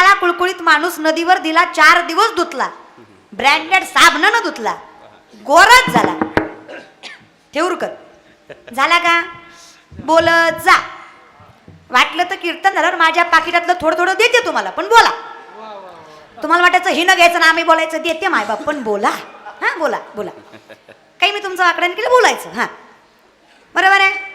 काळा कुळकुळीत माणूस नदीवर दिला 4 दिवस धुतला, ब्रँडेड साबणानं धुतला, गोराच झाला. ठेवूरकर झाला का? बोलत जा. वाटलं तर कीर्तन झाल्यावर माझ्या पाकिटातलं थोडं थोडं देते तुम्हाला, पण बोला. तुम्हाला वाटायचं हे न घ्यायचं ना आम्ही बोलायचं, देते मायबाप पण बोला. हा बोला बोला. काही मी तुमचं आकलन केलं, बोलायचं. हा बरोबर आहे.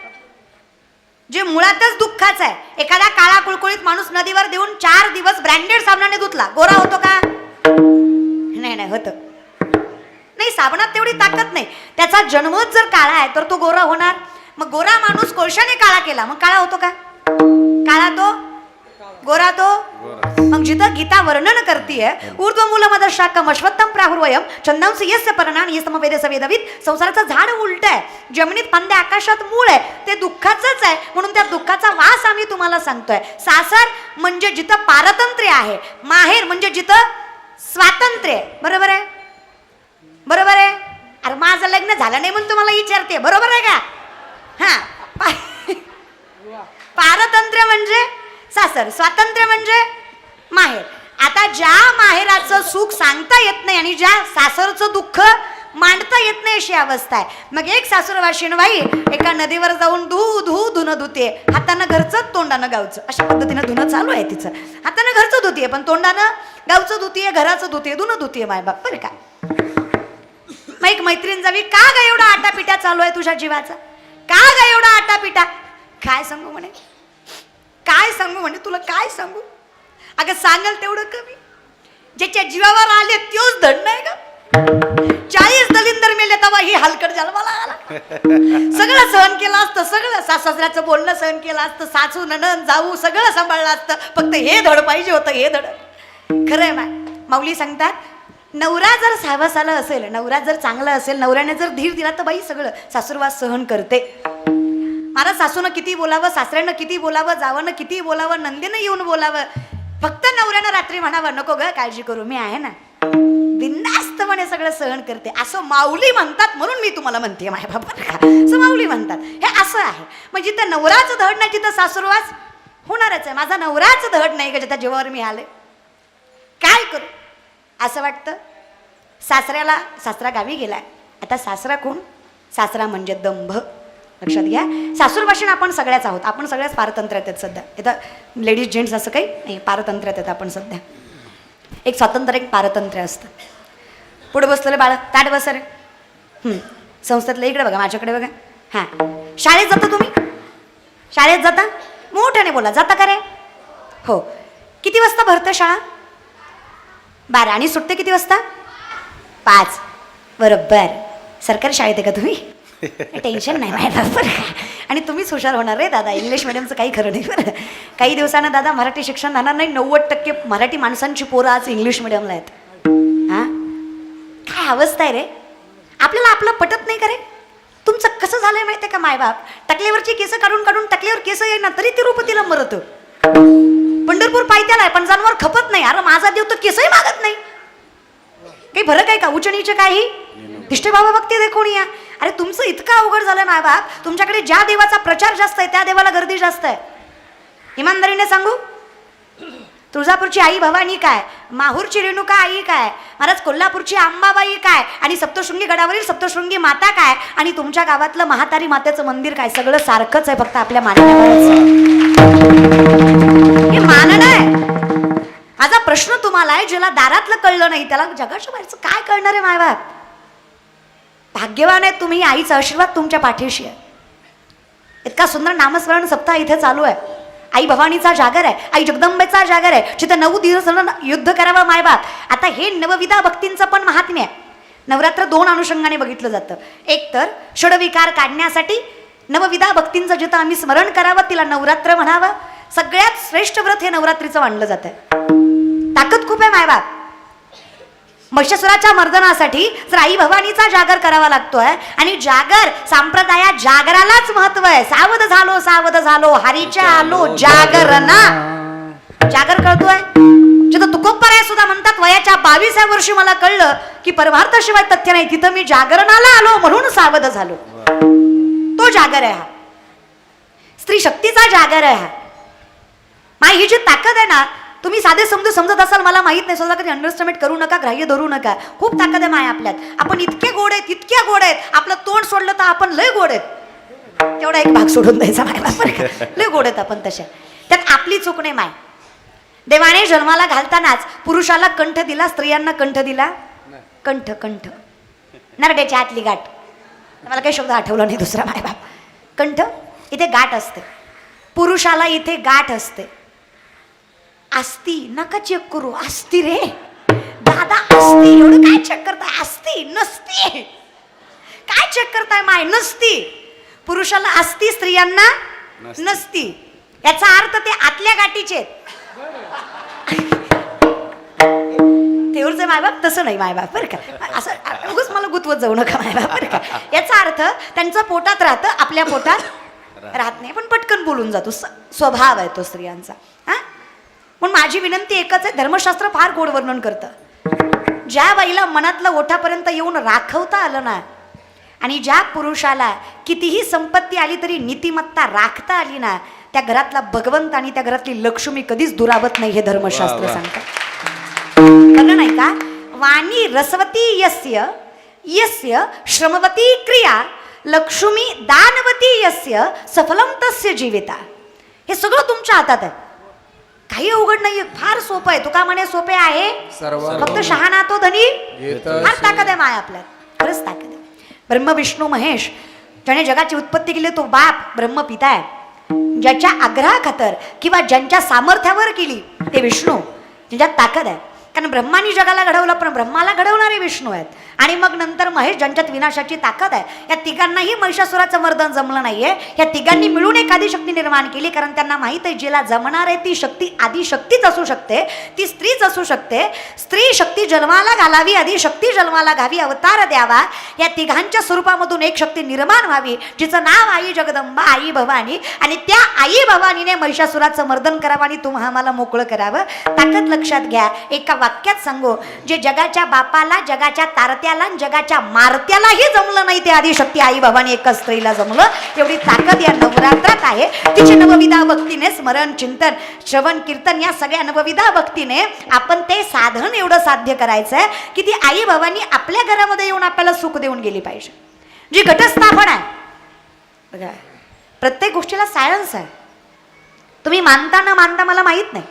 जे मुळातच दुःखाचं आहे, एखादा काळा कुळकुळीत माणूस नदीवर देऊन 4 दिवस ब्रँडेड साबणाने धुतला, गोरा होतो का? नाही नाही होत नाही. साबणात तेवढी ताकद नाही. त्याचा जन्मच जर काळा आहे तर तो गोरा होणार. मग गोरा माणूस कोळशाने काळा केला, मग काळा होतो का? काळा तो, गोरा तो. मग जिथं गीता वर्णन करतीये, ऊर्ध्वमूलमद शाकम अश्वत्थम प्राहुर्वयम छंदांसी यस्य पर्णान यस्तम वेदस वेदविद. संसाराचं झाड उलट आहे, जमिनीत पंद्या आकाशात मूळ आहे, ते दुःखाचंच आहे. म्हणून त्या दुःखाचा वास आम्ही तुम्हाला सांगतोय. सासर म्हणजे जिथं पारतंत्र्य आहे, माहेर म्हणजे जिथं स्वातंत्र्य आहे. बरोबर आहे? बरोबर आहे. अरे माझं लग्न झालं नाही म्हणून तुम्हाला विचारते, बरोबर आहे का? हा पारतंत्र्य म्हणजे सासर, स्वातंत्र्य म्हणजे माहेर. आता ज्या माहेराचं सुख सांगता येत नाही आणि ज्या सासरचं दुःख मांडता येत नाही अशी अवस्था आहे. मग एक सासूरवाशीण बाई एका नदीवर जाऊन धुणं धुते, हातानं घरचं तोंडानं गावचं, अशा पद्धतीनं धुणं चालू आहे तिचं. हातानं घरचं धुतीये पण तोंडानं गावचं धुतीये, घराचं धुतीये, धुणं धुतीये मायबाप. बरं का? मग एक मैत्रीण जावी, का ग एवढा आटापिटा चालू आहे तुझ्या जीवाचा? का ग एवढा आटापिटा? काय सांगू म्हणे, काय सांगू म्हणे, तुला काय सांगू? अगं सांगाल तेवढं कमी. ज्याच्या जीवावर आले त्योच धड नाही का? 40 दलिंदर मेले तेव्हा ही हलकट जन्माला आला. सगळं सहन केलं असतं, सगळं सासऱ्याचं बोलणं सहन केलं असतं, सासू नणंद जाऊ सगळं सांभाळलं असतं, फक्त हे धड पाहिजे होतं, हे धड. खरंय माऊली सांगतात, नवरा जर सावसाला असेल, नवरा जर चांगला असेल, नवऱ्याने जर धीर दिला तर बाई सगळं सासूरवास सहन करते. मला सासूनं किती बोलावं, सासऱ्यानं किती बोलावं, जावनं किती बोलावं, नंदीनं येऊन बोलावं, फक्त नवऱ्यानं रात्री म्हणावं नको ग काळजी करू मी आहे ना, बिनधास्तपणे सगळं सहन करते. असं माऊली म्हणतात म्हणून मी तुम्हाला म्हणते माझ्या बाबा, असं माऊली म्हणतात. हे असं आहे. म्हणजे जिथं नवराचं धड नाही तिथं सासूरवास होणारच आहे. माझा नवराचं धड नाही का जिथं जीवावर मी आले, काय करू असं वाटतं. सासरा गावी गेलाय. आता सासरा कोण? सासरा म्हणजे दंभ. लक्षात घ्या, सासूरवाशीण आपण सगळ्याच आहोत. आपण सगळ्याच पारतंत्र्यात आहेत सध्या. इथं लेडीज जेंट्स असं काही नाही, पारतंत्र्यात आहेत आपण सध्या. एक स्वातंत्र्य, एक पारतंत्र्य असतं. पुढे बसलेलं बाळ ताट बस रे. संस्थेतलं इकडे बघा, माझ्याकडे बघा. हां, शाळेत जाता तुम्ही? शाळेत जाता? मोठ्याने बोला, जाता का रे? हो. किती वाजता भरतं शाळा? 12. आणि सुटते किती वाजता? 5. बरोबर. सरकारी शाळेत आहे का तुम्ही? टेन्शन नाही माझ्या बरोबर. आणि तुम्हीच हुशार होणार रे दादा. इंग्लिश मिडियमचं काही खरं नाही बरं. काही दिवसानं दादा मराठी शिक्षण राहणार नाही. 90% मराठी माणसांची पोरं आज इंग्लिश मिडियमला आहेत. हां, काय अवस्था आहे रे. आपल्याला आपलं पटत नाही का रे? तुमचं कसं झालंय माहिती आहे का मायबाप? टकल्यावरची केस काढून काढून टकल्यावर केस येईना तरी तिरुपतीला मरत. पंढरपूर पायथ्याला आहे पण जनावर खपत नाही. अरे माझा देव तर केसही मागत नाही. काही फरक आहे का? उच्च नीच काही दिष्टे बाबा भक्ती देखून या. अरे तुमचं इतकं अवघड झालंय मायबाप. तुमच्याकडे ज्या देवाचा प्रचार जास्त आहे त्या देवाला गर्दी जास्त आहे. इमानदारीने सांगू, तुळजापूरची आई भवानी काय, माहूरची रेणुका आई काय, महाराज कोल्हापूरची अंबाबाई काय, आणि सप्तशृंगी गडावरील सप्तशृंगी माता काय, आणि तुमच्या गावातलं महातारी मातेचं मंदिर काय, सगळं सारखंच आहे. फक्त आपल्या मानण्यावरच हे मानणं आहे. माझा प्रश्न तुम्हाला आहे, ज्याला दारातलं कळलं नाही त्याला जगाच्या बाहेरचं काय कळणार आहे मायबाप? भाग्यवान आहे तुम्ही. आईचा आशीर्वाद तुमच्या पाठीशी आहे. इतका सुंदर नामस्मरण सप्ताह इथे चालू आहे. आई भवानीचा जागर आहे, आई जगदंबेचा जागर आहे, जिथं 9 दिवस युद्ध करावं मायबाप. आता हे नवविधा भक्तींचं पण महात्म्य आहे. नवरात्र 2 अनुषंगाने बघितलं जातं. एक तर षडविकार काढण्यासाठी नवविधा भक्तींचं जिथं आम्ही स्मरण करावं तिला नवरात्र म्हणावं. सगळ्यात श्रेष्ठ व्रत हे नवरात्रीचं मानलं जातं. ताकद खूप आहे मायबाप. महिषासुराच्या मर्दनासाठी जर आई भवानीचा जागर करावा लागतोय, आणि जागर संप्रदायात जागरालाच महत्व आहे. सावध झालो सावध झालो हरीच्या आलो जागरणा. जागर कळतोय. जिथं तुकोबराय सुद्धा म्हणतात वयाच्या 22व्या वर्षी मला कळलं की परमार्थाशिवाय तथ्य नाही, तिथं मी जागरणाला आलो म्हणून सावध झालो. तो जागर आहे हा. स्त्री शक्तीचा जागर आहे हा. माय ही जी ताकद आहे ना, तुम्ही साधे समजत असाल मला माहित नाही, स्वतः कधी अंडरस्टँड करू नका, ग्राह्य धरू नका. खूप ताकद आहे माय आपल्यात. आपण इतके गोड आहेत, इतक्या गोड आहेत, आपलं तोंड सोडलं तर आपण लय गोड आहेत. तेवढा एक भाग सोडून द्यायचा माय बाप. लय गोड आहेत आपण तशा. त्यात आपली चूक नाही माय. देवाने जन्माला घालतानाच पुरुषाला कंठ दिला, स्त्रियांना कंठ दिला. कंठ कंठ नरड्याच्या आतली गाठ. मला काही शब्द आठवला नाही दुसरा माय बाप. कंठ इथे गाठ असते, पुरुषाला इथे गाठ असते. असती नका चेक करू, असती रे दादा, असती. एवढं काय चेक करताय? असती नसती. काय चेक करताय माय? नसती. पुरुषाला असती, स्त्रियांना नसती. याचा अर्थ ते आतल्या गाठीचे. तेवढंच मायबाप तसं नाही मायबाप बरं का. असं उगाच मला गुतवत जाऊ नका मायबाप बरं का. याचा अर्थ त्यांचं पोटात राहतं, आपल्या पोटात राहत नाही. पण पटकन बोलून जातो, स्वभाव आहे तो स्त्रियांचा. हा, पण माझी विनंती एकच आहे, धर्मशास्त्र फार गोड वर्णन करतं. ज्या बाईला मनातलं ओठापर्यंत येऊन राखवता आलं ना, आणि ज्या पुरुषाला कितीही संपत्ती आली तरी नीतिमत्ता राखता आली ना, त्या घरातला भगवंत आणि त्या घरातली लक्ष्मी कधीच दुरावत नाही, हे धर्मशास्त्र सांगतं. बघा नाही का, वाणी रसवती यस्य यस्य श्रमवती क्रिया लक्ष्मी दानवती यस्य सफलम तस्य जीविता. हे सगळं तुमच्या हातात आहे, काही अवघड नाहीये, फार सोपं आहे. तुका म्हणे सोपे आहे फक्त शहाणा तो धनी. फार ताकद आहे माय आपल्यात, खरंच ताकद आहे. ब्रह्म विष्णू महेश ज्याने जगाची उत्पत्ती केली तो बाप ब्रह्म पिता आहे. ज्याच्या आग्रहाखातर किंवा ज्यांच्या सामर्थ्यावर केली ते विष्णू, ज्यांच्यात ताकद आहे. कारण ब्रह्मानी जगाला घडवलं, पण ब्रह्माला घडवणारे विष्णू आहेत. आणि मग नंतर महेश ज्यांच्यात विनाशाची ताकद आहे. या तिघांनाही महिषासुराचं मर्दन जमलं नाहीये. या तिघांनी मिळून एक आदिशक्ती निर्माण केली, कारण त्यांना माहित आहे जिला जमणार आहे ती शक्ती आदिशक्तीच असू शकते, ती स्त्रीच असू शकते. स्त्री शक्ती जन्माला घालावी, आदिशक्ती जन्माला घावी, अवतार द्यावा. या तिघांच्या स्वरूपामधून एक शक्ती निर्माण व्हावी, जिचं नाव आई जगदंबा, आई भवानी. आणि त्या आई भवानीने महिषासुराचं मर्दन करावं आणि तुम्हा आम्हाला मोकळं करावं. ताकद लक्षात घ्या. एका वाक्यात सांगू, जे जगाच्या बापाला, जगाच्या तारत्याला, जगाच्या मारत्यालाही जमलं नाही, ते आदिशक्ती आई भवानी एकाच स्त्रीला जमलं. एवढी ताकद या नवरात्रात आहे. तिचे नवविधा भक्तीने स्मरण, चिंतन, श्रवण, कीर्तन या सगळ्या नवविधा भक्तीने आपण ते साधन एवढं साध्य करायचंय की ती आई भवानी आपल्या घरामध्ये येऊन आपल्याला सुख देऊन गेली पाहिजे. जी घटस्थापन आहे बघा, प्रत्येक गोष्टीला सायन्स आहे. तुम्ही मानता न मानता मला माहित नाही,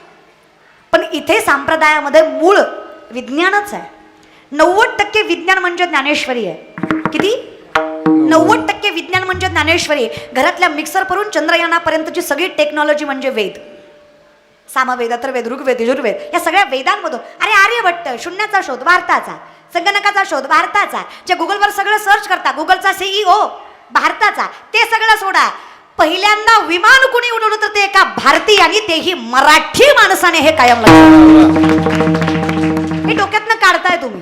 पण इथे संप्रदायामध्ये मूळ विज्ञानच आहे. 90% विज्ञान म्हणजे ज्ञानेश्वरी आहे. किती? 90% विज्ञान म्हणजे ज्ञानेश्वरी. घरातल्या मिक्सर करून चंद्रयानापर्यंतची सगळी टेक्नॉलॉजी म्हणजे वेद. सामवेद, अथर्ववेद, ऋग्वेद, यजुर्वेद या सगळ्या वेदांमधून. अरे आर्यभट्ट शून्याचा शोध भारताचा, संगणकाचा शोध भारताचा. जे गुगलवर सगळं सर्च करता, गुगलचा CEO भारताचा. ते सगळं सोडा, पहिल्यांदा विमान कुणी उडवलं तर ते एका भारतीय, आणि तेही मराठी माणसाने. हे कायम हे डोक्यातनं काढताय तुम्ही.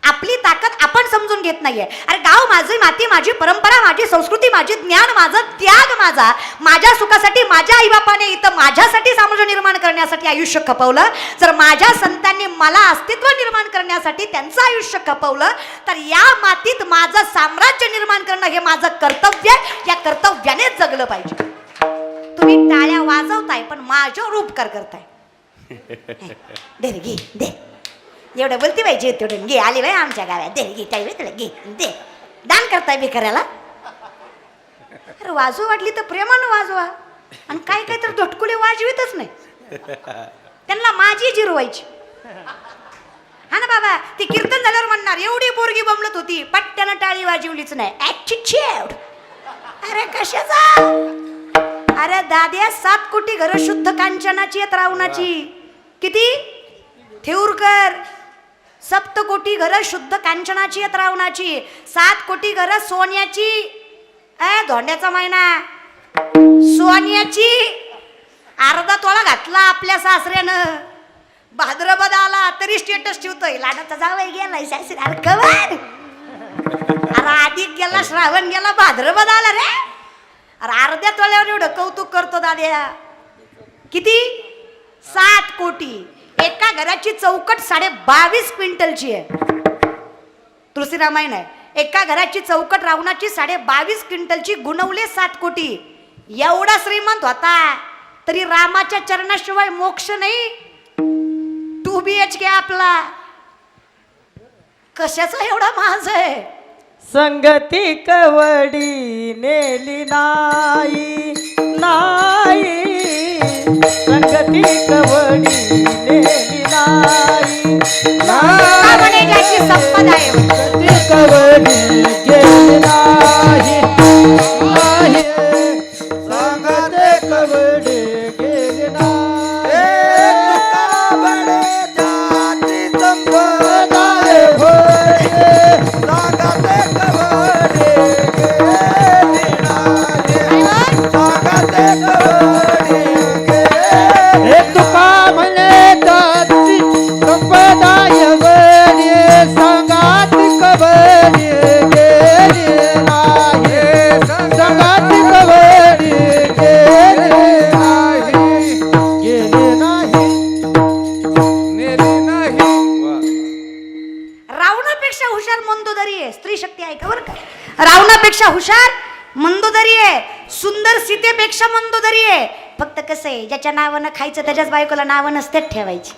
आपली ताकद आपण समजून घेत नाहीये. अरे गाव माझी, माती माझी, परंपरा माझी, संस्कृती माझी, ज्ञान माझं, त्याग माझा. माझ्या सुखासाठी माझ्या आईबापाने इथं माझ्यासाठी साम्राज्य निर्माण करण्यासाठी आयुष्य खपवलं. जर माझ्या संतांनी मला अस्तित्व निर्माण करण्यासाठी त्यांचं आयुष्य खपवलं, तर या मातीत माझं साम्राज्य निर्माण करणं हे माझं कर्तव्य आहे. या कर्तव्यानेच जगलं पाहिजे. तुम्ही टाळ्या वाजवताय पण माझ्यावर उपकार करताय. दे रे घे, दे. एवढं बोलती पाहिजे तेवढं घे. आली बाई आमच्या गावात, दे घे, काही तुला घे, दे. दान करताय भिकाऱ्याला. अरे वाजू वाटली तर प्रेमानं वाजवा, आणि काय काय तर धटकुले वाजवीतच नाही. त्यांना माझी जिरवायची. हा ना बाबा, ती कीर्तन झाल्यावर म्हणणार एवढी पोरगी बमलत होती, पट्ट्यानं टाळी वाजवलीच नाही. ॲटिट्यूड. अरे कशाचा? अरे दाद्या, 7 कोटी घरं शुद्ध कांचनाची आहेत रावणाची. किती? थेऊरकर 7 कोटी घरं शुद्ध कांचनाची आहेत रावणाची. 7 कोटी घरं सोन्याची. धोंड्याचा महिना सोन्याची. अर्धा तोळा घातला आपल्या सासऱ्यानं. भाद्रपद आला तरी स्टेटस ठेवतोय, लाडाचा जावई गेलाय सासरी. अरे कवर. अरे अधिक गेला, श्रावण गेला, भाद्रपद आला रे. अरे अर्ध्या तोळ्यावर एवढं कौतुक करतो दाद्या. किती? 7 कोटी. एका घराची चौकट 22.5 क्विंटलची आहे. तुलसी रामायण आहे. एका घराची चौकट रावणाची 22.5 क्विंटलची, गुणवले 7 कोटी. एवढा श्रीमंत होता तरी रामाच्या चरणाशिवाय मोक्ष नाही. 2 BHK आपला. कशाचा एवढा माझ आहे? संगती कवडी नेली नाही नाही, संगती कवडी नेली नाही का म्हणे ज्याची संपदा आहे. संगती कवडी गेली नाही नाही, संगती कवडी गेली नाही. तुका बडे जाती संपदा होय, संगती कवडी गेली नाही, संगती कवडी गेली. हे तुका म्हणे जाती संपदा वडी, संगती कवडी गेली नाही, संगती कवडी गेली नाही, गेली नाही, नेली नाही. रावणापेक्षा हुशार मंदोदरी आहे. स्त्री शक्ती आहे का बरं का? रावणापेक्षा हुशार मंदोदरी आहे. सुंदर सीतेपेक्षा मंदोदरी आहे. फक्त कसं आहे, ज्याच्या नावानं खायचं त्याच्याच बायकोला नावं नसतेच ठेवायची.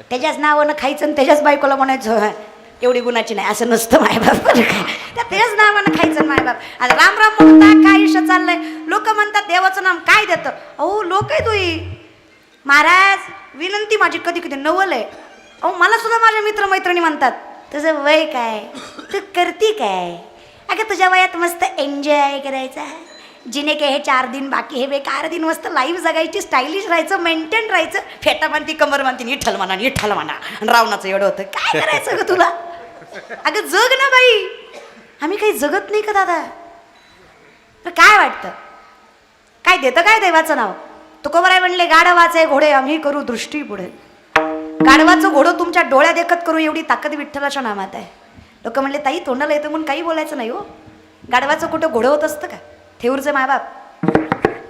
त्याच्याच नावानं खायचं आणि त्याच्याच बायकोला म्हणायचं एवढी गुणाची नाही, असं नसतं मायबाप बरं का. त्याच्याच नावानं खायचं मायबाप. आता राम राम म्हणता काय आयुष्य चाललंय. लोक म्हणतात देवाचं नाम काय देतं. अहो लोक आहे तुही महाराज, विनंती माझी कधी कधी नवल आहे. अहो मला सुद्धा माझ्या मित्रमैत्रिणी म्हणतात तुझं वय काय, तू करती काय. अगं तुझ्या वयात मस्त एन्जॉय करायचा, जिने काय हे 4 दिन बाकी हे बेकार दिन मस्त लाईफ जगायची, स्टायलिश राहायचं, मेंटेन राहायचं. फेटा मानती कमर मानती निठल म्हणा निठल म्हणा. आणि रावणाचं एवढं होतं काय करायचं ग तुला. अगं जग ना बाई. आम्ही काही जगत नाही का दादा. काय वाटतं काय देतं काय देवाचं नाव. तुकोबराय म्हणले गाढवाचे घोडे आम्ही करू दृष्टी पुढे. गाढवाचं घोडं तुमच्या डोळ्या देखत करू एवढी ताकद विठ्ठलाच्या नामात आहे. लोक म्हणले ताई तोंडाला येतं म्हणून काही बोलायचं नाही हो. गाढवाचं कुठं घोडं होत असतं का. ठेऊरचे मायबाप,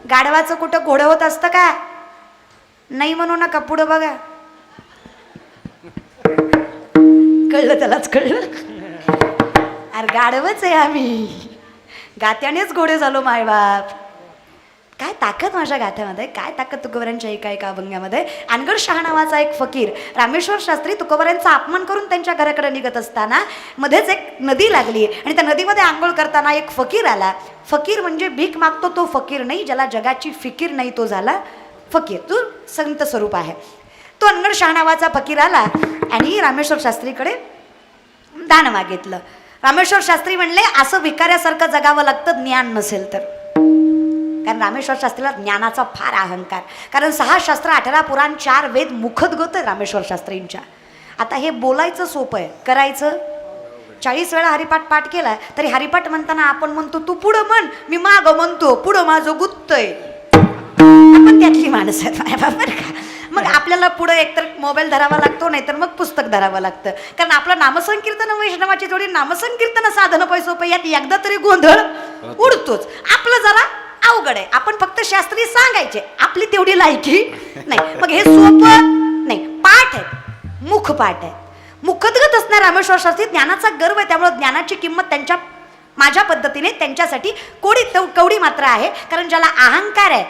गाढवाचं कुठं घोडं होत असतं का. नाही म्हणू नका, पुढं बघा. कळलं त्यालाच कळलं. अरे गाढवच आहे आम्ही, गात्यानेच घोडे झालो मायबाप. काय ताकद माझ्या गाथ्यामध्ये, काय ताकद तुकोबरांच्या एका अभंगामध्ये. अनगड शहा नावाचा एक फकीर, रामेश्वर शास्त्री तुकोबरांचा अपमान करून त्यांच्या घराकडे निघत असताना मध्येच एक नदी लागली आणि त्या नदीमध्ये आंघोळ करताना एक फकीर आला. फकीर म्हणजे भीक मागतो तो फकीर नाही, ज्याला जगाची फिकीर नाही तो झाला फकीर, तो संत स्वरूप आहे. तो अनगड शहा नावाचा फकीर आला आणि रामेश्वर शास्त्रीकडे दान मागितलं. रामेश्वर शास्त्री म्हणले असं भिकाऱ्यासारखं जगावं लागतं ज्ञान नसेल तर. कारण रामेश्वर शास्त्रीला ज्ञानाचा फार अहंकार. कारण 6 शास्त्र 18 पुराण 4 वेद मुखदगत आहे रामेश्वर शास्त्रींच्या. आता हे बोलायचं सोपं आहे, करायचं 40 वेळा हरिपाठ पाठ केला तरी हरिपाठ म्हणताना आपण म्हणतो तू पुढं म्हण, मी मागं म्हणतो, पुढं माझं गुत्तय. आपण त्यातली माणसं आहेत बरं का. मग आपल्याला पुढं एकतर मोबाईल धरावा लागतो, नाहीतर मग पुस्तक धरावं लागतं. कारण आपलं नामसंकीर्तन वैष्णवाची जोडी नामसंकीर्तन साधन पैसोपै यात एकदा तरी गोंधळ उडतोच. आपलं जरा अवघड आहे. आपण फक्त शास्त्री सांगायचे, आपली तेवढी लायकी नाही. मग हे सोपं नाही, पाठ आहे, मुख पाठ आहे. मुखदगत असणार रामेश्वर शास्त्री. ज्ञानाचा गर्व आहे, त्यामुळे ज्ञानाची किंमत त्यांच्या माझ्या पद्धतीने त्यांच्यासाठी कवडी मात्र आहे. कारण ज्याला अहंकार आहे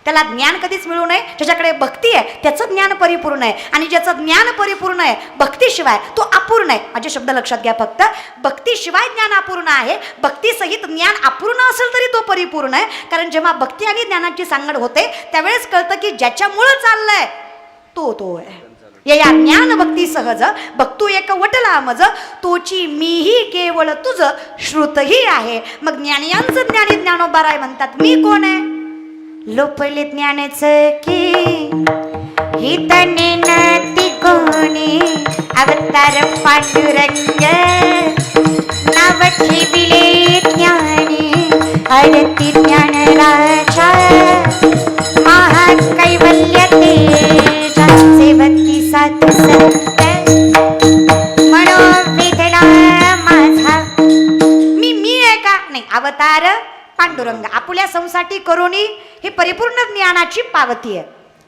त्याला ज्ञान कधीच मिळू नये. ज्याच्याकडे भक्ती आहे त्याचं ज्ञान परिपूर्ण आहे, आणि ज्याचं ज्ञान परिपूर्ण आहे भक्तीशिवाय तो अपूर्ण आहे. माझे शब्द लक्षात घ्या फक्त. भक्तीशिवाय ज्ञान अपूर्ण आहे, भक्तीसहित ज्ञान अपूर्ण असेल तरी तो परिपूर्ण आहे. कारण जेव्हा भक्ती आणि ज्ञानाची सांगड होते त्यावेळेस कळतं की ज्याच्यामुळं चाललंय तो आहे. या ज्ञान भक्ती सहज भक्तू एक वटला मज, तोची मीही केवळ तुझ श्रुतही आहे. मग ज्ञानियांचं ज्ञानी ज्ञानोबाराय म्हणतात मी कोण आहे. लोपले ज्ञानच की हितने नती कोणी, अवतार पांडुरंग नाव ठेविले ज्ञानी, अडती ज्ञान राजा महाकैवल्य तेजा, सेवती सात संत मनोवेदना माझा. मी आहे का नाही. अवतार पांडुरंग आपुल्या संसाठी करोनी ही परिपूर्ण ज्ञानाची पावती आहे.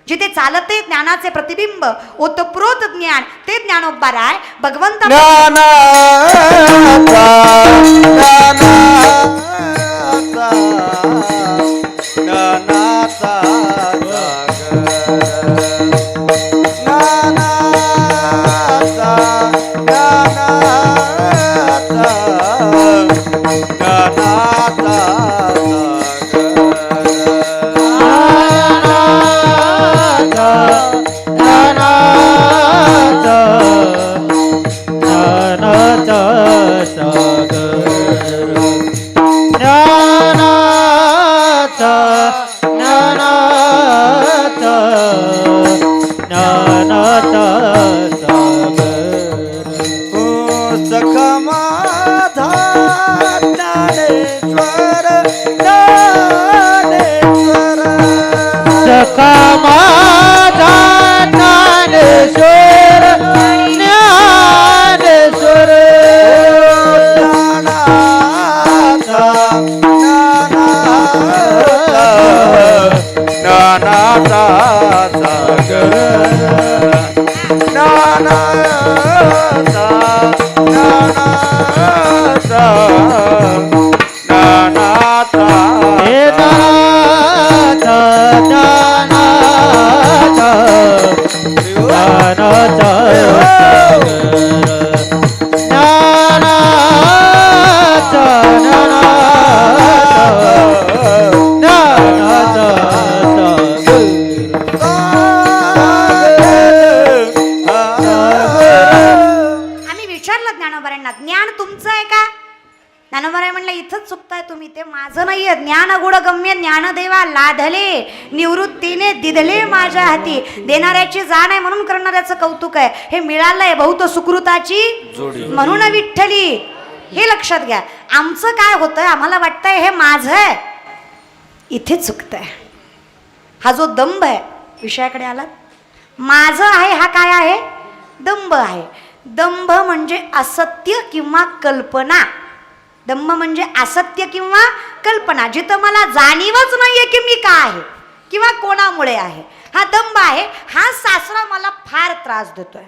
जिथे चालते ज्ञानाचे प्रतिबिंब ओतप्रोत ज्ञान ते ज्ञानोबाराय भगवंता. सागर ज्ञानाचा ज्ञानाचा ज्ञानाचा सागर ओ सखा माझा ज्ञानेश्वर ज्ञानेश्वर सखा माझा ज्ञानेश्वर ज्ञानेश्वर ज्ञानाचा ज्ञानाचा सागर ज्ञानाचा ज्ञानाचा ज्ञानाचा हे ज्ञानाचा ज्ञानाचा ज्ञानाचा आम्ही विचारलं ज्ञानोबाऱ्यांना, ज्ञान तुमचं आहे का? ज्ञानोबाराय म्हणलं इथंच चुकताय तुम्ही, ते माझं नाहीये. ज्ञान गुण गम्य ज्ञानदेवा लाधले निवृत्तीने दिधले माझ्या हाती. देणाऱ्याची जाण आहे म्हणून करणाऱ्याचं कौतुक आहे. हे मिळालंय बहुत सुकृताची म्हणून विठ्ठली. हे लक्षात घ्या. आमचं काय होतंय, आम्हाला वाटतंय हे माझं आहे, इथे चुकतंय. हा जो दंभ आहे, विषयाकडे आला, माझं आहे हा काय आहे? दंभ आहे. दंभ म्हणजे असत्य किंवा कल्पना. दंभ म्हणजे असत्य किंवा कल्पना, जिथं मला जाणीवच नाहीये की मी काय आहे किंवा कोणामुळे आहे, हा दंभ आहे. हा सासरा मला फार त्रास देतोय.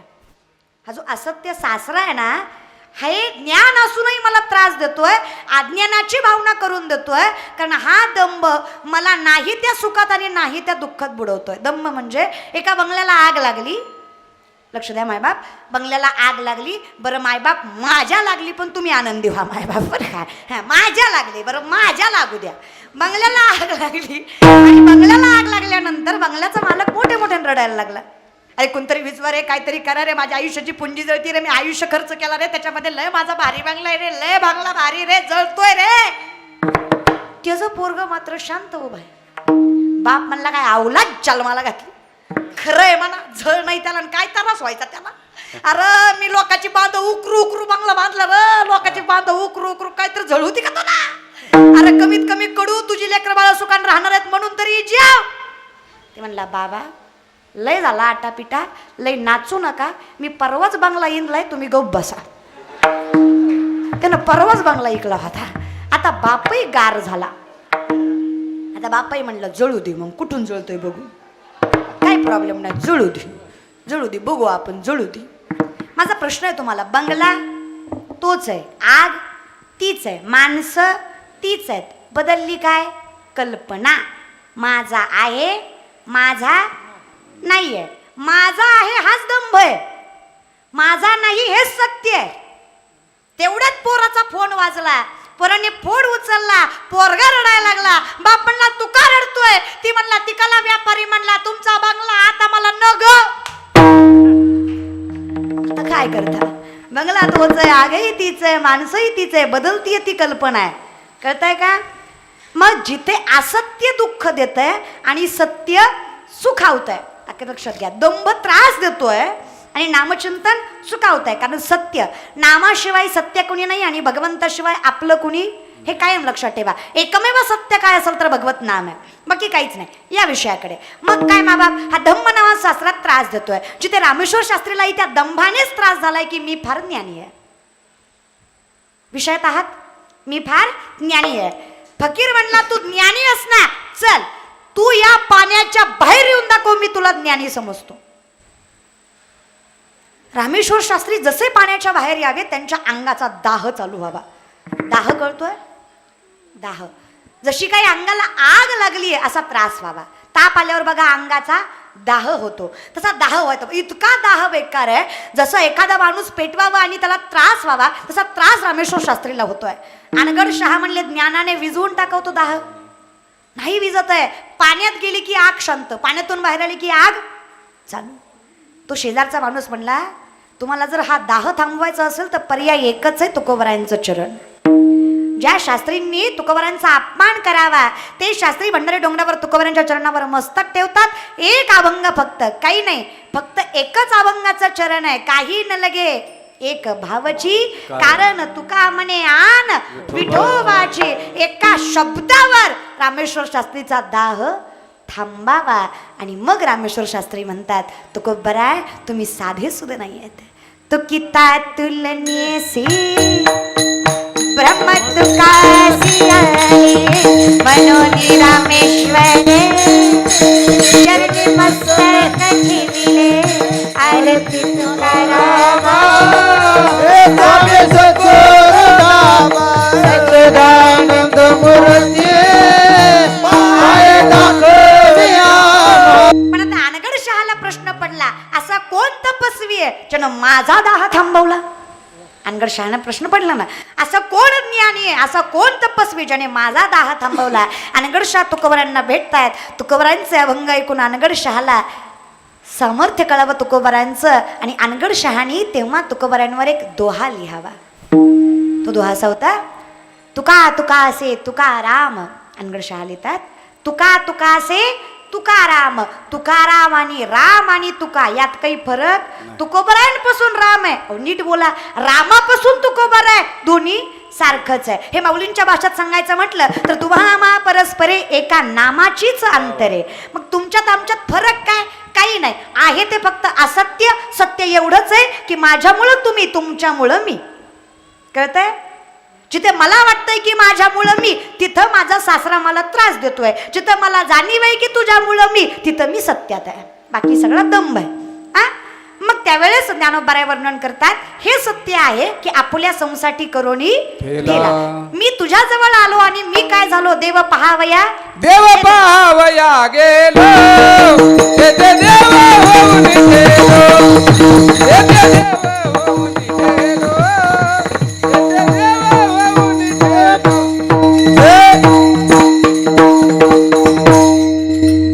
हा जो असत्य सासरा आहे ना, हे ज्ञान असूनही मला त्रास देतोय, अज्ञानाची भावना करून देतोय. कारण हा दंभ मला नाही त्या सुखात आणि नाही त्या दुःखात बुडवतोय. दंभ म्हणजे एका बंगल्याला आग लागली, लक्ष द्या मायबाप, बंगल्याला आग लागली, बरं मायबाप माझ्या लागली पण तुम्ही आनंदी व्हा मायबाप, बरं काय, हा माझ्या लागली, बरं माझ्या लागू द्या. बंगल्याला आग लागली आणि बंगल्याला आग लागल्यानंतर बंगल्याचा मालक मोठे मोठे रडायला लागला. अरे कोणतरी विचवा रे, काहीतरी करा रे, माझ्या आयुष्याची पुंजी जळती रे, मी आयुष्य खर्च केला रे, त्याच्यामध्ये लय माझा भारी बंगला आहे रे, लय बंगला भारी रे, जळतोय रे. त्याचं पोरग मात्र शांत उभा आहे. बाप म्हणला काय अवलाद जन्माला घातली, खरंय म्हणा, झळ नाही त्याला, काय त्रास व्हायचा त्याला. अरे मी लोकांची बांध उकरू उकरू बंगला बांधला रे, लोकांची बांध उकरू उकरू, काहीतरी झळ होती का तुला? अरे कमीत कमी कडू तुझी लेकर बाळा सुखान राहणार आहेत म्हणून तरी जेव. ते म्हणला बाबा लय झाला आटापिटा, लय नाचू नका, मी परवाच बंगला इंदलाय, तुम्ही गप बसा. त्यानं परवाच बंगला ऐकला होता. आता बापही गार झाला. आता बापही म्हणलं जळू दे, मग कुठून जळतोय बघू, काय प्रॉब्लेम नाही, जळू दे जळू दे, बघू आपण, जळू दे. माझा प्रश्न आहे तुम्हाला, बंगला तोच आहे, आग तीच आहे, माणसं तीच आहेत, बदलली काय? कल्पना. माझा आहे, माझा नाही आहे. माझा आहे हाच दंभ आहे, माझा नाही हेच सत्य आहे. तेवढ्यात पोराचा फोन वाजला, पोराने फोन उचलला, पोरगा रडायला लागला. बाप म्हणला तू का रडतोय? ती म्हणला तिकाला व्यापारी म्हणला तुमचा बंगला आता मला न ग. आता काय करता, बंगला तोच आहे, आगही तीच आहे, माणसंही तीच आहे, बदलतीये ती कल्पना आहे. कळतंय का? मग जिथे असत्य दुःख देत आहे आणि सत्य सुखावत आहे, आता लक्षात घ्या. दंभ त्रास देतोय आणि नामचिंतन सुखावत आहे. कारण सत्य, नामाशिवाय सत्य कुणी नाही आणि भगवंताशिवाय आपलं कुणी, हे कायम लक्षात ठेवा. एकमेव सत्य काय असेल तर भगवत नाम आहे, बाकी काहीच नाही. या विषयाकडे मग काय माबाप, हा दंभ नावा शास्त्रात त्रास देतोय. जिथे रामेश्वर शास्त्रीलाही त्या दंभानेच त्रास झालाय की मी फार ज्ञानी आहे. विषयात आहात, मी फार ज्ञानी आहे. फकीर म्हणला तू ज्ञानी अस ना, चल तू या पाण्याच्या बाहेर येऊन दाखव, मी तुला ज्ञानी समजतो. रामेश्वर शास्त्री जसे पाण्याच्या बाहेर यावे त्यांच्या अंगाचा दाह चालू व्हावा. दाह कळतोय? दाह, जशी काही अंगाला आग लागली आहे असा त्रास व्हावा. ताप आल्यावर बघा अंगाचा दाह होतो, तसा दाह व्हायचा. इतका दाह बेकार आहे, जसं एखादा माणूस पेटवावा आणि त्याला त्रास व्हावा तसा त्रास रामेश्वर शास्त्रीला होतोय. अनगड शहा म्हणले ज्ञानाने विझवून टाकवतो दाह, नाही विजत आहे. पाण्यात गेली की आग शांत, पाण्यातून बाहेर आली की आग चालू. तो शेजारचा माणूस म्हणला तुम्हाला जर हा दाह थांबवायचा असेल तर पर्याय एकच आहे, तुकोबरायांचं चरण. ज्या शास्त्रींनी तुकोबरांचा अपमान करावा ते शास्त्री भंडारी डोंगरावर तुकोबरांच्या चरणावर मस्तक ठेवतात. एक अभंग फक्त, काही नाही, फक्त एकच अभंगाचं चरण आहे. काही न लगे एक भावची कारण तुका म्हणे आन विठोबाची. एका शब्दावर रामेश्वर शास्त्रीचा दाह थांबावा. आणि मग रामेश्वर शास्त्री म्हणतात, तुकोबराय तुम्ही साधे सुद्धा नाही आहेत. तुकिता तुलनेसी ब्रह्म तुकासी मनोनी रामेश्वरे चरणी मस्तक ठेविले आरती तुकारामा. सच्चिदानंद मूर्ती पाय दाखविया. पण आता अनगड शहाला प्रश्न पडला, असा कोण तपस्वी आहे ज्यानं माझा दाह थांबवला? अनगड शहाला प्रश्न पडला ना, असा कोण ज्ञानी आहे, असा कोण तपस्वी ज्याने माझा दाह थांबवला? अनगड शहा तुकोबरांना भेटतायत. तुकोबरांचे अभंग ऐकून अनगड शहाला सामर्थ्य कळावं तुकोबरांचं. आणि अनगड शहानी तेव्हा तुकोबरांवर एक दोहा लिहावा. तो दोहा असा होता, तुका तुकासे तुकाराम. अनगड शहा लिहितात, तुका तुकासे तुकाराम. तुकाराम आणि राम आणि तुका यात काही फरक? तुकोबरांपासून राम आहे, अहो नीट बोला, रामापासून तुकोबर आहे, दोन्ही सारखंच आहे. हे माऊलींच्या भाषेत सांगायचं म्हटलं तर तुम्हा परस्परे एका नामाचीच अंतरे. मग तुमच्यात आमच्यात फरक काय? काही नाही आहे, ते फक्त असत्य. सत्य एवढंच आहे की माझ्यामुळं तुम्ही, तुमच्यामुळं मी. कळतंय? जिथे मला वाटतंय की माझ्यामुळं मी, तिथं माझा सासरा मला त्रास देतोय. जिथं मला जाणीव आहे की तुझ्यामुळं मी, तिथं मी सत्यात आहे, बाकी सगळा दंभ आहे. मग त्यावेळेस ज्ञानोबा वर्णन करतात, हे सत्य आहे की आपुल्या संसाठी करोनी ठेला. मी तुझ्या जवळ आलो आणि मी काय झालो? देव पहावया, देव पाहावया गेलो, तेथे देव होऊन गेलो, तेथे देव होऊन गेलो, तेथे देव होऊन गेलो.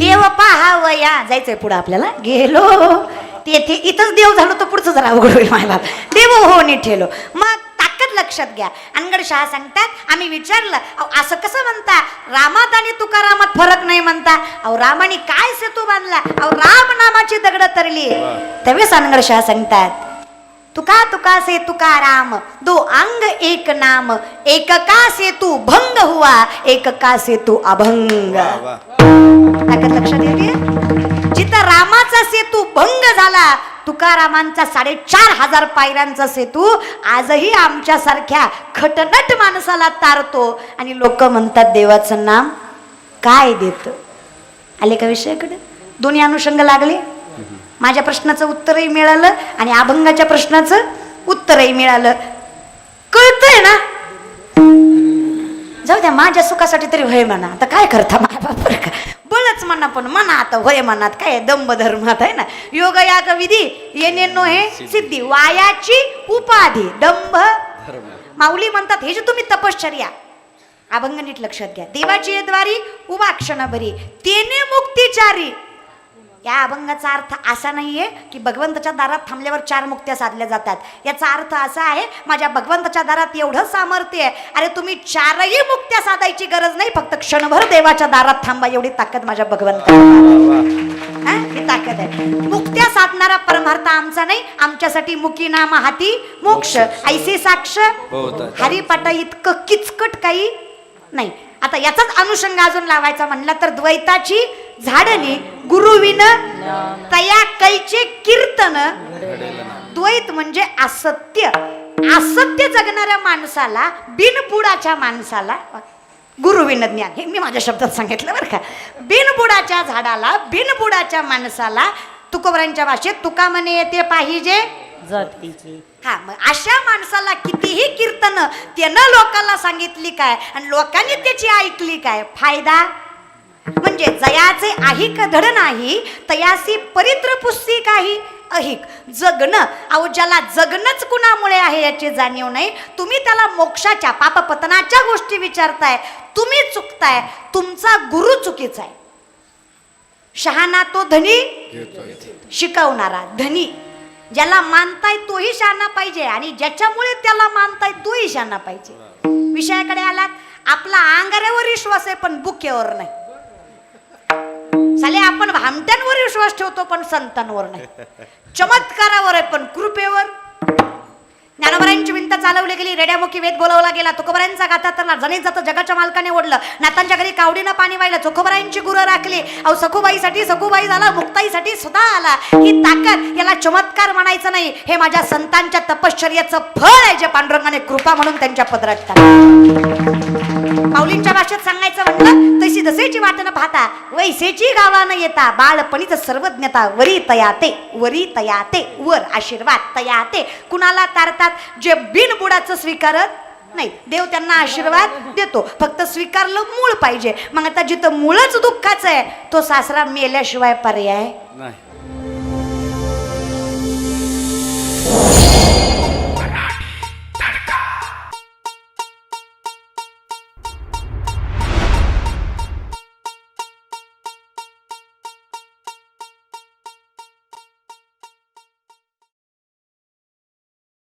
देव पहावया जायचंय पुढे आपल्याला. गेलो तेथे, इथंच देव झालो तर पुढचं जरा अवघड होईल मला. देव हो नीट ठेलो. मग ताकद लक्षात घ्या. अनगड शहा सांगतात, आम्ही विचारलं, अहो असं कसं म्हणता, रामात आणि तुकारामात फरक नाही म्हणता? अहो रामाने काय सेतू बांधला, अहो राम नामाची दगड तरली. त्यावेळेस अनगड शहा सांगतात, तुका तुका से तुकाराम, दो अंग एक नाम, एक का सेतू भंग हुआ, एक का सेतू अभंग. ताकद लक्षात येते. जिथं रामाचा सेतू भंग झाला, तुकारामांचा 4,500 पायऱ्यांचा सेतू आजही आमच्या सारख्या खटनट माणसाला तारतो. आणि लोक म्हणतात देवाचं नाम काय देत. आले का विषयाकडे? दोन्ही अनुषंग लागले. माझ्या प्रश्नाचं उत्तरही मिळालं आणि अभंगाच्या प्रश्नाचं उत्तरही मिळालं. कळतंय ना? जाऊ द्या, माझ्या सुखासाठी तरी होय म्हणा. आता काय करता माझ्या बापर का, बळच म्हणा, पण म्हणा आता होय मनात काय दंभ धर्मात आहे ना. योग याग विधी येणेनो हे सिद्धी, वायाची उपाधी दंभ. माऊली म्हणतात, हे जे तुम्ही तपश्चर्या, अभंग नीट लक्षात घ्या. देवाची द्वारी उभा क्षण भरी, तेने मुक्तीचारी. या अभंगाचा अर्थ असा नाहीये की भगवंताच्या दारात थांबल्यावर 4 मुक्त्या साधल्या जातात. याचा अर्थ असा आहे, माझ्या भगवंताच्या दारात एवढं सामर्थ्य आहे, अरे तुम्ही 4ही मुक्त्या साधायची गरज नाही, फक्त क्षणभर देवाच्या दारात थांबा, एवढी ताकद माझ्या भगवंताला. ही ताकद आहे. मुक्त्या साधणारा परमार्थ आमचा नाही, आमच्यासाठी मुकी नाम हाती मोक्ष, ऐसे साक्ष हरिपाटा इतकं किचकट काही नाही. आता याचाच अनुषंग अजून लावायचा म्हणला तर द्वैताची झाडणी गुरुविन तया कैचे कीर्तन. द्वैत म्हणजे असत्य. असत्य जगणाऱ्या माणसाला, बिनबुडाच्या माणसाला गुरुविन ज्ञान. हे मी माझ्या शब्दात सांगितलं बरं का. बिनबुडाच्या झाडाला, बिनबुडाच्या माणसाला तुकोबरांच्या भाषेत तुका म्हणे येते पाहिजे जातीची. हा, मग अशा माणसाला कितीही कीर्तन त्यानं लोकांना सांगितली काय आणि लोकांनी त्याची ऐकली काय फायदा? म्हणजे जयाचे आहिक धड नाही, तयासी परित्र पुस्ती काही अहिक. जगणं, अहो ज्याला जगणंच कुणामुळे आहे याची जाणीव नाही, तुम्ही त्याला मोक्षाच्या पापपतनाच्या गोष्टी विचारताय, तुम्ही चुकताय. तुमचा गुरु चुकीचा आहे. शहाणा तो धनी शिकवणारा धनी. ज्याला मानताय तोही शहाणा पाहिजे आणि ज्याच्यामुळे त्याला मानताय तोही शहाणा पाहिजे. विषयाकडे आलात, आपला अंगाऱ्यावर विश्वास आहे पण बुक्यावर नाही. साले आपण भामट्यांवर विश्वास ठेवतो पण संतांवर नाही. चमत्कारावर आहे पण कृपेवर. ज्ञानोबरांची विंत चालवली गेली, रेड्यामुखी वेद बोलवला गेला. तुकोबरांचा गाथा तर जणीत जातं जगाच्या मालकाने ओढलं. नातांच्या घरी कावडीनं पाणी वाहिलं, चोखोबरांची गुरं राखली. अहो सखुबाईसाठी सखुबाई झाला, मुक्ताईसाठी सुद्धा आला. ही ताकद, याला चमत्कार म्हणायचं नाही, हे माझ्या संतांच्या तपश्चर्याचं फळ आहे, जे पांडुरंगाने कृपा म्हणून त्यांच्या पदरात टाकलं. माऊलींच्या भाषेत सांगायचं म्हणलं, तशी जसेची वाटणं पाहता वैसेची गावानं येता, बाळपणीच सर्वज्ञता वरी तयाते. वरी तयाते, वर आशीर्वाद, तयाते कुणाला तारतात, जे बिनबुडाचं स्वीकारत नाही. देव त्यांना आशीर्वाद देतो, फक्त स्वीकारलं मूळ पाहिजे. मग आता जिथं मूळच दुःखाचं आहे तो सासरा मेल्याशिवाय पर्याय नाही.